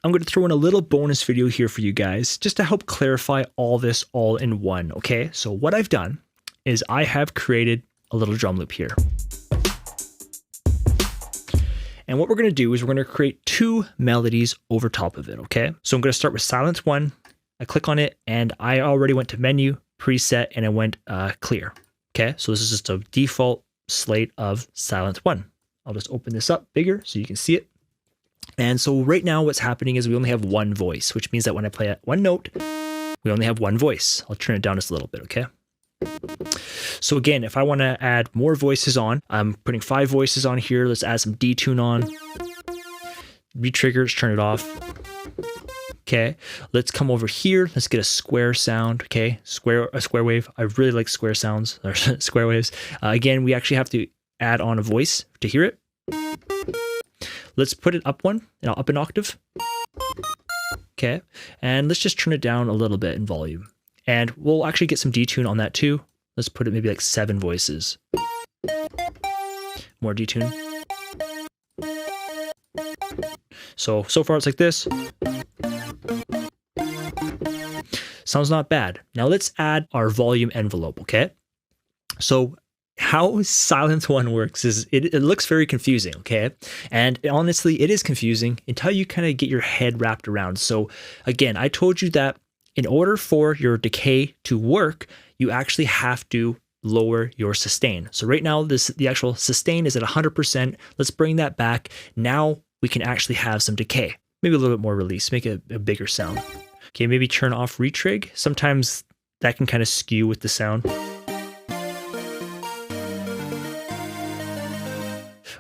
I'm going to throw in a little bonus video here for you guys just to help clarify all this all in one, okay? So what I've done is I have created a little drum loop here. And what we're going to do is we're going to create two melodies over top of it, okay? So I'm going to start with silence 1. I click on it and I already went to menu, preset, and I went clear, okay? So this is just a default slate of silence 1. I'll just open this up bigger so you can see it. And so right now what's happening is we only have one voice, which means that when I play at one note, we only have one voice. I'll turn it down just a little bit, okay? So again, if I want to add more voices on, I'm putting 5 voices on here. Let's add some detune on. Retriggers, turn it off. Okay, let's come over here. Let's get a square sound, okay? A square wave. I really like square sounds, or square waves. Again, we actually have to add on a voice to hear it. Let's put it up up an octave. Okay, and let's just turn it down a little bit in volume. And we'll actually get some detune on that too. Let's put it maybe like 7 voices. More detune. So far it's like this. Sounds not bad. Now let's add our volume envelope, okay? So how silence 1 works is it looks very confusing, okay? And honestly, it is confusing until you kind of get your head wrapped around. So again, I told you that in order for your decay to work, you actually have to lower your sustain. So right now, the actual sustain is at 100%. Let's bring that back. Now we can actually have some decay. Maybe a little bit more release, make it a bigger sound. Okay, maybe turn off retrig. Sometimes that can kind of skew with the sound.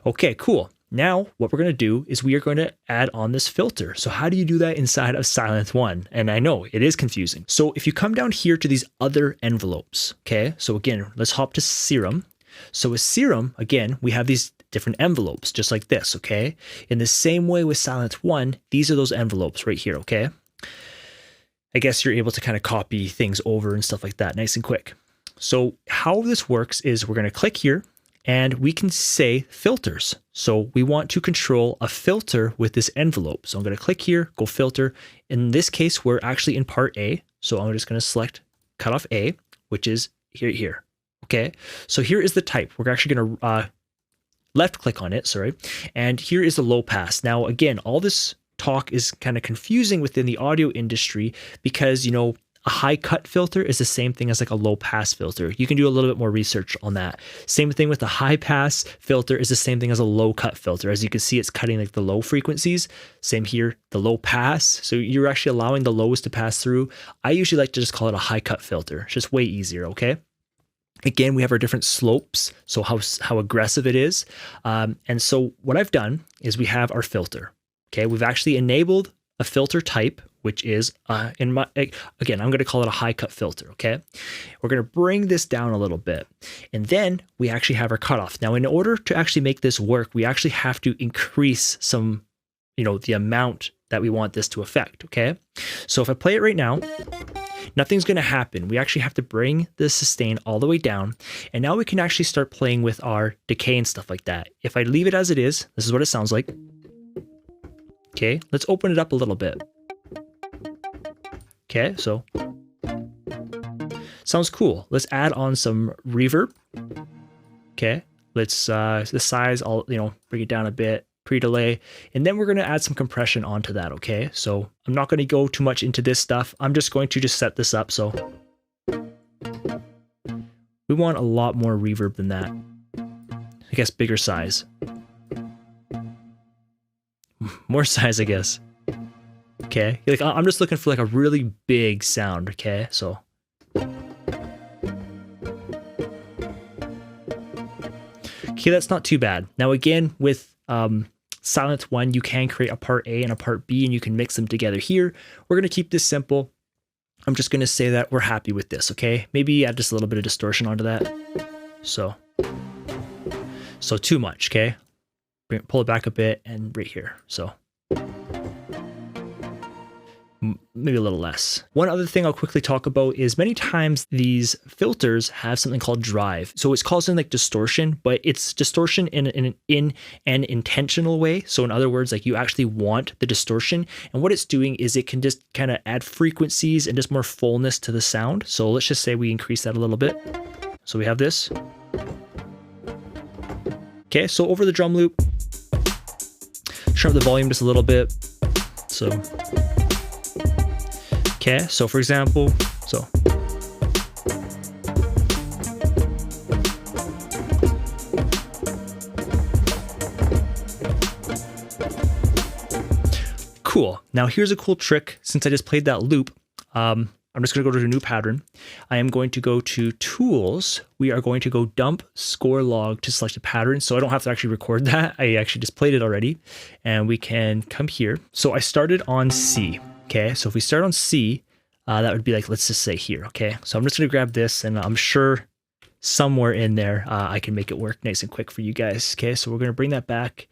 Okay, cool. Now what we're going to do is we are going to add on this filter. So how do you do that inside of silence 1? And I know it is confusing. So if you come down here to these other envelopes, okay? So again, let's hop to serum. So with serum, again, we have these different envelopes just like this, okay? In the same way with silence 1, these are those envelopes right here, okay? I guess you're able to kind of copy things over and stuff like that nice and quick. So how this works is we're going to click here and we can say filters. So we want to control a filter with this envelope. So I'm going to click here, go filter. In this case, we're actually in part A. So I'm just going to select cutoff A, which is here. Okay. So here is the type. We're actually going to left click on it, sorry. And here is the low pass. Now, again, all this talk is kind of confusing within the audio industry because, you know, a high cut filter is the same thing as like a low pass filter. You can do a little bit more research on that. Same thing with the high pass filter is the same thing as a low cut filter. As you can see, it's cutting like the low frequencies. Same here, the low pass. So you're actually allowing the lows to pass through. I usually like to just call it a high cut filter. It's just way easier, okay? Again, we have our different slopes, so how aggressive it is. And so what I've done is we have our filter. Okay, we've actually enabled a filter type, which is, again, I'm going to call it a high cut filter, okay? We're going to bring this down a little bit. And then we actually have our cutoff. Now, in order to actually make this work, we actually have to increase some, you know, the amount that we want this to affect, okay? So if I play it right now, nothing's going to happen. We actually have to bring the sustain all the way down. And now we can actually start playing with our decay and stuff like that. If I leave it as it is, this is what it sounds like. Okay, let's open it up a little bit. Okay, so sounds cool. Let's add on some reverb. Okay, let's the size, I'll bring it down a bit, pre-delay, and then we're going to add some compression onto that. Okay, so I'm not going to go too much into this stuff. I'm just going to set this up. So we want a lot more reverb than that. I guess bigger size. More size, I guess. Okay, like I'm just looking for like a really big sound. Okay, so okay, that's not too bad. Now again, with silence 1, you can create a part A and a part B, and you can mix them together here. We're gonna keep this simple. I'm just gonna say that we're happy with this. Okay, maybe add just a little bit of distortion onto that. So too much. Okay. Pull it back a bit and right here. So maybe a little less. One other thing I'll quickly talk about is many times these filters have something called drive. So it's causing like distortion, but it's distortion in an intentional way. So in other words, like you actually want the distortion. And what it's doing is it can just kind of add frequencies and just more fullness to the sound. So let's just say we increase that a little bit. So we have this. Okay, so over the drum loop, turn up the volume just a little bit. So, okay, so for example, so. Cool. Now here's a cool trick. Since I just played that loop, I'm just going to go to a new pattern. I am going to go to Tools. We are going to go Dump Score Log to select a pattern. So I don't have to actually record that. I actually just played it already. And we can come here. So I started on C. Okay, so if we start on C, that would be like, let's just say here. Okay, so I'm just going to grab this, and I'm sure somewhere in there I can make it work nice and quick for you guys. Okay, so we're going to bring that back.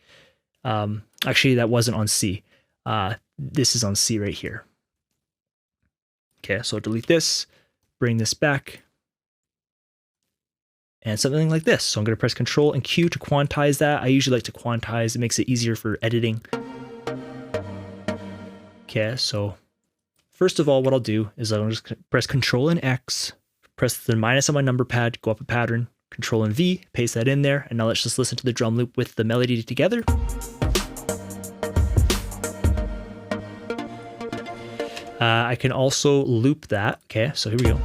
Actually, that wasn't on C. This is on C right here. Okay, so delete this, bring this back, and something like this. So I'm going to press Control and Q to quantize that. I usually like to quantize. It makes it easier for editing. Okay, so first of all, what I'll do is I'll just press Control and X, press the minus on my number pad, go up a pattern, Control and V, paste that in there, and now let's just listen to the drum loop with the melody together. I can also loop that. Okay, so here we go.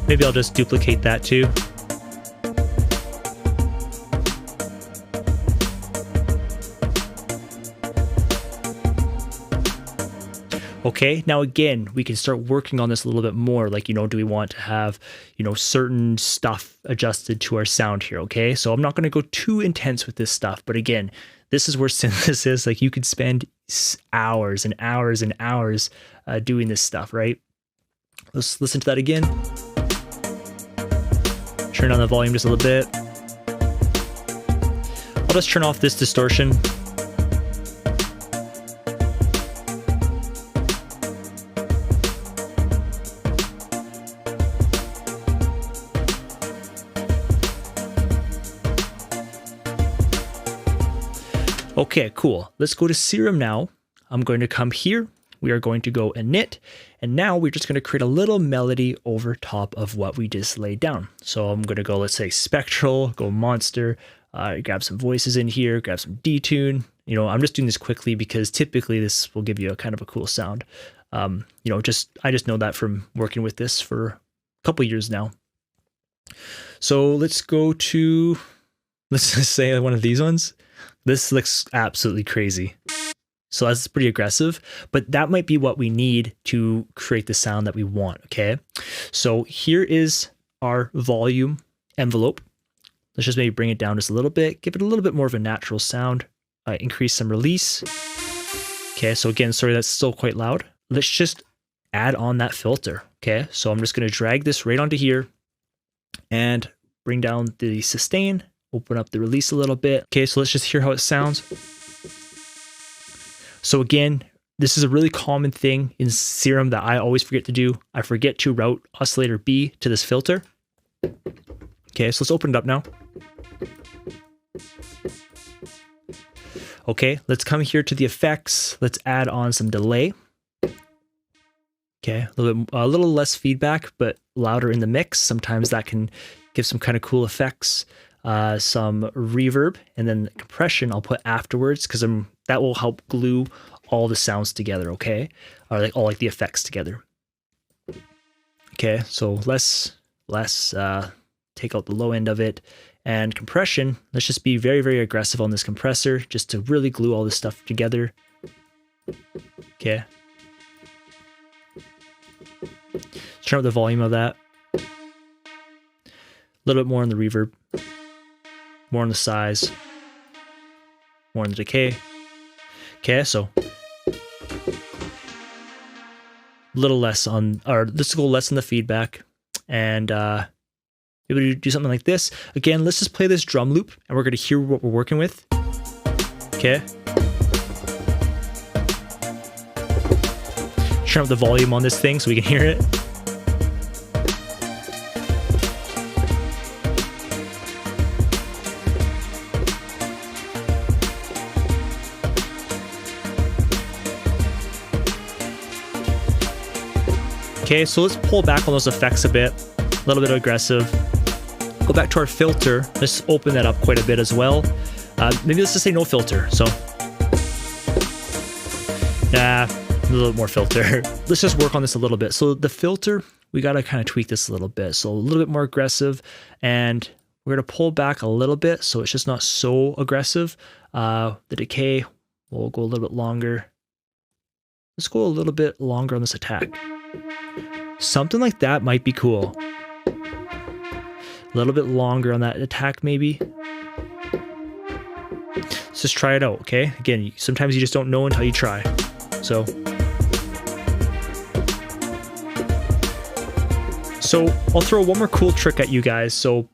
Maybe I'll just duplicate that too. Okay, now again, we can start working on this a little bit more. Like, do we want to have, certain stuff adjusted to our sound here? Okay, so I'm not going to go too intense with this stuff. But again, this is where synthesis is. Like, you could spend hours and hours and hours doing this stuff, right? Let's listen to that again. Turn on the volume just a little bit. I'll just turn off this distortion. Okay, cool. Let's go to Serum now. I'm going to come here. We are going to go init. And now we're just going to create a little melody over top of what we just laid down. So I'm going to go, let's say, spectral, go monster, grab some voices in here, grab some detune. I'm just doing this quickly because typically this will give you a kind of a cool sound. I just know that from working with this for a couple years now. So let's go to, let's just say one of these ones. This looks absolutely crazy. So that's pretty aggressive, but that might be what we need to create the sound that we want, okay? So here is our volume envelope. Let's just maybe bring it down just a little bit, give it a little bit more of a natural sound, increase some release. Okay, so again, sorry, that's still quite loud. Let's just add on that filter, okay? So I'm just gonna drag this right onto here and bring down the sustain, open up the release a little bit. Okay, so let's just hear how it sounds. So again, this is a really common thing in Serum that I always forget to do. I forget to route oscillator B to this filter. Okay, so let's open it up now. Okay, let's come here to the effects. Let's add on some delay. Okay, a little less feedback, but louder in the mix. Sometimes that can give some kind of cool effects. Some reverb, and then compression I'll put afterwards because that will help glue all the sounds together, okay? Or like all the effects together. Okay, so let's take out the low end of it. And compression, let's just be very, very aggressive on this compressor just to really glue all this stuff together. Okay. Let's turn up the volume of that. A little bit more on the reverb. more on the size, more on the decay. Okay, so a little less on, or let's go less on the feedback, and able to do something like this. Again, let's just play this drum loop, and we're going to hear what we're working with. Okay. Turn up the volume on this thing so we can hear it. Okay, so let's pull back on those effects a bit, a little bit aggressive. Go back to our filter. Let's open that up quite a bit as well. Maybe let's just say no filter. So, a little more filter. Let's just work on this a little bit. So the filter, we got to kind of tweak this a little bit. So a little bit more aggressive, and we're going to pull back a little bit so it's just not so aggressive. The decay, we'll go a little bit longer. Let's go a little bit longer on this attack. Something like that might be cool. A little bit longer on that attack, maybe. Let's just try it out, okay? Again, sometimes you just don't know until you try. So I'll throw one more cool trick at you guys. So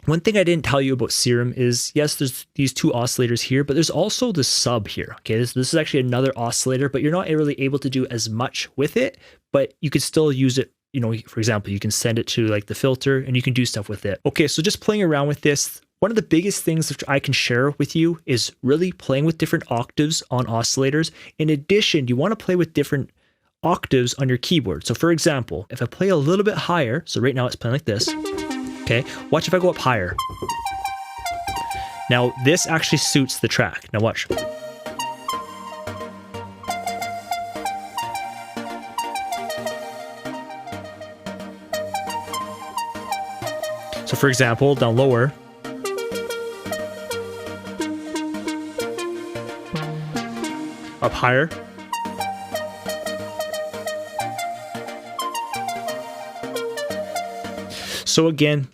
one thing I didn't tell you about Serum is, yes, there's these two oscillators here, but there's also the sub here. Okay, this is actually another oscillator, but you're not really able to do as much with it, but you could still use it. You know, for example, you can send it to like the filter and you can do stuff with it. Okay, so just playing around with this, one of the biggest things that I can share with you is really playing with different octaves on oscillators. In addition, you want to play with different octaves on your keyboard. So for example, if I play a little bit higher, so right now it's playing like this. Okay, watch if I go up higher. Now this actually suits the track. Now watch. So for example, down lower. Up higher. So again,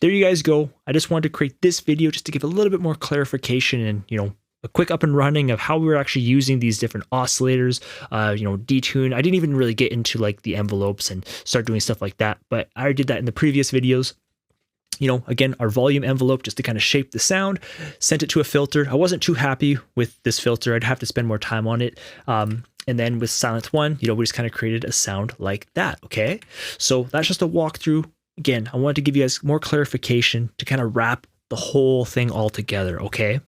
there you guys go. I just wanted to create this video just to give a little bit more clarification and, you know, a quick up and running of how we were actually using these different oscillators, you know, detune. I didn't even really get into like the envelopes and start doing stuff like that, but I did that in the previous videos. You know, again, our volume envelope just to kind of shape the sound, sent it to a filter. I wasn't too happy with this filter. I'd have to spend more time on it. And then with Silent One, you know, we just kind of created a sound like that. Okay. So that's just a walkthrough. Again, I wanted to give you guys more clarification to kind of wrap the whole thing all together. Okay.